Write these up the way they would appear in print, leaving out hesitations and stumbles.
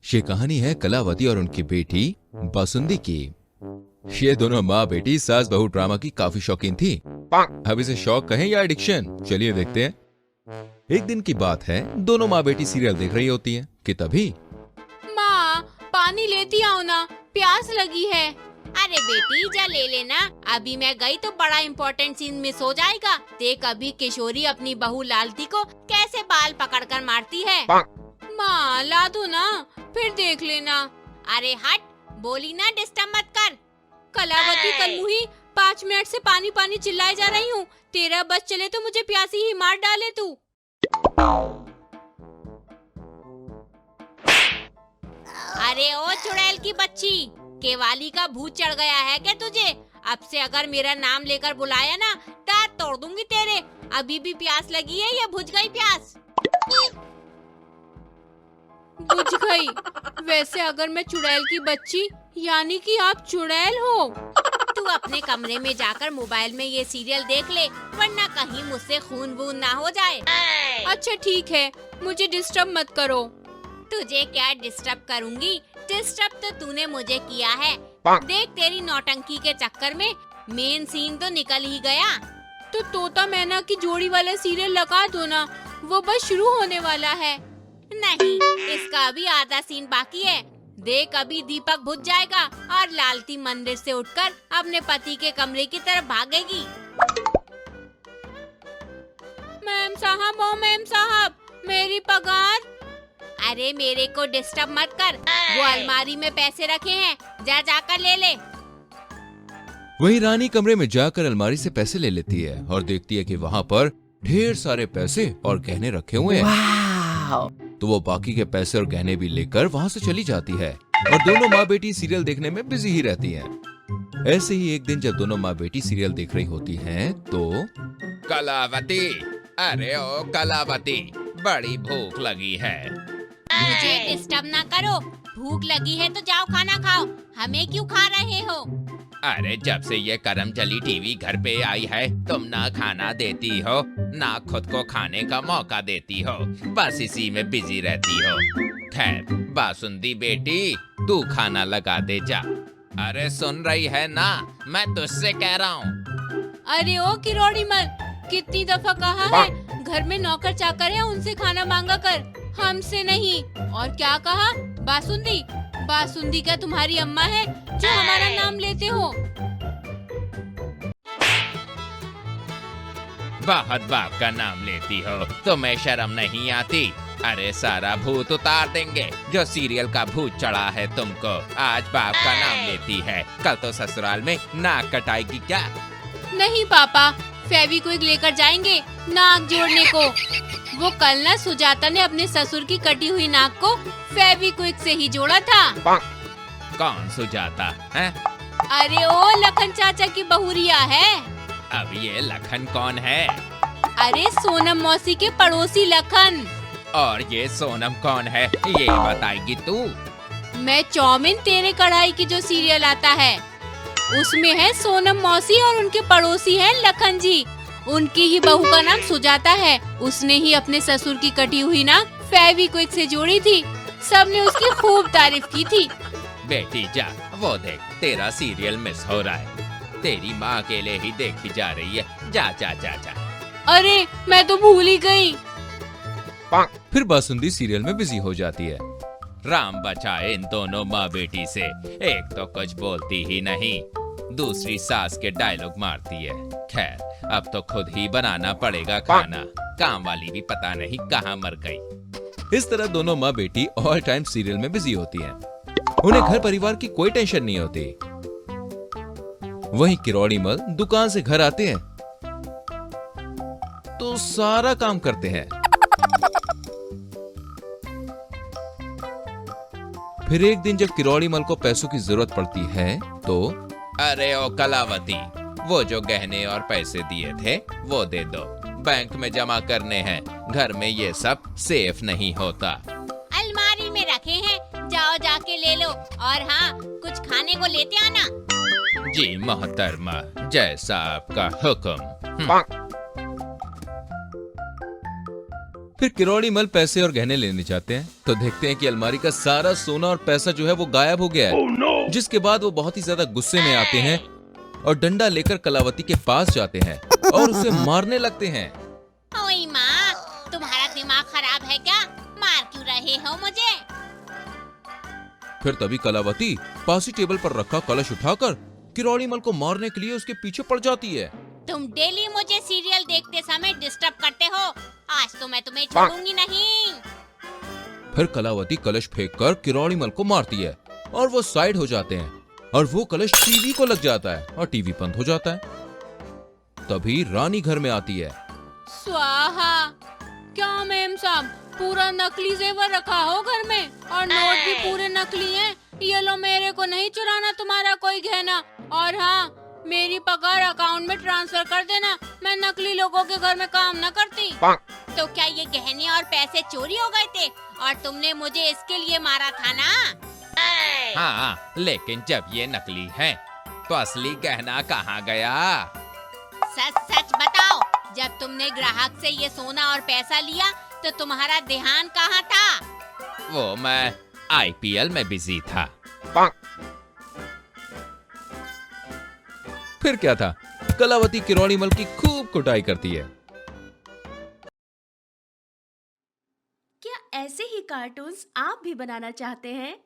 ये कहानी है कलावती और उनकी बेटी बासुंदी की। ये दोनों माँ बेटी सास बहू ड्रामा की काफी शौकीन थी। अब इसे शौक कहें या एडिक्शन, चलिए देखते हैं। एक दिन की बात है, दोनों माँ बेटी सीरियल देख रही होती हैं कि तभी माँ, पानी लेती आओ ना, प्यास लगी है। अरे बेटी जा ले लेना, अभी मैं गई तो बड़ा इम्पोर्टेंट सीन मिस हो जाएगा। देख अभी किशोरी अपनी बहू लालती को कैसे बाल पकड़कर मारती है। माँ ला दो ना, फिर देख लेना। अरे हट, बोली ना डिस्टर्ब मत कर। कलावती कलमुही, 5 मिनट से पानी पानी चिल्लाए जा रही हूँ। तेरा बस चले तो मुझे प्यासी ही मार डाले तू। अरे ओ चुड़ैल की बच्ची, केवाली का भूत चढ़ गया है क्या तुझे? अब से अगर मेरा नाम लेकर बुलाया ना, दांत तोड़ दूंगी तेरे। अभी भी प्यास लगी है या बुझ गई प्यास? बुझ गई। वैसे अगर मैं चुड़ैल की बच्ची यानी कि आप चुड़ैल हो। तू अपने कमरे में जाकर मोबाइल में ये सीरियल देख ले, वरना कहीं मुझसे खून वून ना हो जाए। अच्छा ठीक है, मुझे डिस्टर्ब मत करो। तुझे क्या डिस्टर्ब करूंगी? डिस्टर्ब तो तूने मुझे किया है। देख तेरी नौटंकी के चक्कर में मेन सीन तो निकल ही गया। तो तोता मैना की जोड़ी वाला सीरियल लगा दो ना, वो बस शुरू होने वाला है। नहीं, इसका अभी आधा सीन बाकी है। देख अभी दीपक बुझ जाएगा और लालती मंदिर से उठकर अपने पति के कमरे की तरफ भागेगी। मैम साहब, ओ मैम साहब, मेरी पगार। अरे मेरे को डिस्टर्ब मत कर, वो अलमारी में पैसे रखे हैं, जा जाकर ले ले। वही रानी कमरे में जाकर अलमारी से पैसे ले लेती है और देखती है कि वहाँ पर ढेर सारे पैसे और गहने रखे हुए हैं। तो वो बाकी के पैसे और गहने भी लेकर वहाँ से चली जाती है और दोनों माँ बेटी सीरियल देखने में बिजी ही रहती हैं। ऐसे ही एक दिन जब दोनों माँ बेटी सीरियल देख रही होती हैं तो कलावती, अरे ओ कलावती, बड़ी भूख लगी है। मुझे डिस्टर्ब ना करो, भूख लगी है तो जाओ खाना खाओ, हमें क्यों खा रहे हो? अरे जब से ये करमचली टीवी घर पे आई है, तुम ना खाना देती हो ना खुद को खाने का मौका देती हो, बस इसी में बिजी रहती हो। खैर बासुंदी बेटी, तू खाना लगा दे जा। अरे सुन रही है ना, मैं तुझसे कह रहा हूँ। अरे ओ किरोड़ी मल, कितनी दफा कहा है घर में नौकर चाकर है, उनसे खाना मांगा कर, हमसे नहीं। और क्या कहा? बासुंदी, बासुंदी क्या तुम्हारी अम्मा है जो हमारा नाम लेते हो? बहुत बाप का नाम लेती हो, तुम्हें शर्म नहीं आती? अरे सारा भूत उतार देंगे जो सीरियल का भूत चढ़ा है तुमको। आज बाप का नाम लेती है, कल तो ससुराल में नाक कटाएगी क्या? नहीं पापा, फेविक्विक लेकर जाएंगे नाक जोड़ने को। वो कल ना सुजाता ने अपने ससुर की कटी हुई नाक को फेविक्विक से ही जोड़ा था। कौन सुजाता है? अरे ओ लखन चाचा की बहुरिया है। अब ये लखन कौन है? अरे सोनम मौसी के पड़ोसी लखन। और ये सोनम कौन है, ये बताएगी तू? मैं चौमिन तेरे कढ़ाई की जो सीरियल आता है, उसमें है सोनम मौसी और उनके पड़ोसी हैं लखन जी। उनकी ही बहू का नाम सुजाता है। उसने ही अपने ससुर की कटी हुई नाक फेविक्विक से जोड़ी थी। सबने उसकी खूब तारीफ की थी। बेटी जा, वो देख तेरा सीरियल मिस हो रहा है। तेरी माँ अकेले ही देखी जा रही है, जा जा जा जा। अरे मैं तो भूल ही गई। फिर बासुंदी सीरियल में बिजी हो जाती है। राम बचाए इन दोनों माँ बेटी से, एक तो कुछ बोलती ही नहीं, दूसरी सास के डायलॉग मारती है। खैर अब तो खुद ही बनाना पड़ेगा खाना, काम वाली भी पता नहीं कहाँ मर गई। इस तरह दोनों माँ बेटी ऑल टाइम सीरियल में बिजी होती हैं। उन्हें घर परिवार की कोई टेंशन नहीं होती। वहीं किरोड़ी मल दुकान से घर आते हैं तो सारा काम करते हैं। फिर एक दिन जब किरोड़ी मल को पैसों की जरूरत पड़ती है तो अरे ओ कलावती, वो जो गहने और पैसे दिए थे वो दे दो, बैंक में जमा करने हैं, घर में ये सब सेफ नहीं होता। अलमारी में रखे हैं, जाओ जाके ले लो। और हाँ, कुछ खाने को लेते आना। जी मोहतरमा, जैसा आपका हुक्म। फिर किरोड़ी मल पैसे और गहने लेने जाते हैं तो देखते हैं कि अलमारी का सारा सोना और पैसा जो है वो गायब हो गया है। जिसके बाद वो बहुत ही ज्यादा गुस्से में आते हैं और डंडा लेकर कलावती के पास जाते हैं और उसे मारने लगते हैं। ओए माँ, तुम्हारा दिमाग खराब है क्या? मार क्यों रहे हो मुझे? फिर तभी कलावती पासी टेबल पर रखा कलश उठाकर किरोड़ी मल को मारने के लिए उसके पीछे पड़ जाती है। तुम डेली मुझे सीरियल देखते समय डिस्टर्ब करते हो। आज तो मैं तुम्हें छोड़ूंगी नहीं। फिर कलावती कलश फेंककर किरोड़ी मल को मारती है और वो साइड हो जाते हैं और वो कलश टीवी को लग जाता है और टीवी बंद हो जाता है। तभी रानी घर में आती है। स्वाहा। क्या मेम साहब, पूरा नकली जेवर रखा हो घर में और नोट भी पूरे नकली हैं। ये लो, मेरे को नहीं चुराना तुम्हारा कोई गहना। और हाँ, मेरी पगार अकाउंट में ट्रांसफर कर देना। मैं नकली लोगों के घर में काम न करती। तो क्या ये गहने और पैसे चोरी हो गए थे और तुमने मुझे इसके लिए मारा था ना? हाँ, लेकिन जब ये नकली है तो असली गहना कहाँ गया? सच सच बताओ, जब तुमने ग्राहक से ये सोना और पैसा लिया तो तुम्हारा ध्यान कहाँ था? वो मैं IPL में बिजी था। फिर क्या था, कलावती किरोड़ी मल की खूब कुटाई करती है। क्या ऐसे ही कार्टून्स आप भी बनाना चाहते हैं?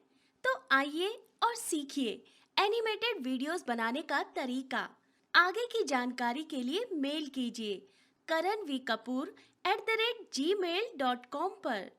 तो आइए और सीखिए एनिमेटेड वीडियोस बनाने का तरीका। आगे की जानकारी के लिए मेल कीजिए karanvkapoor@gmail.com पर।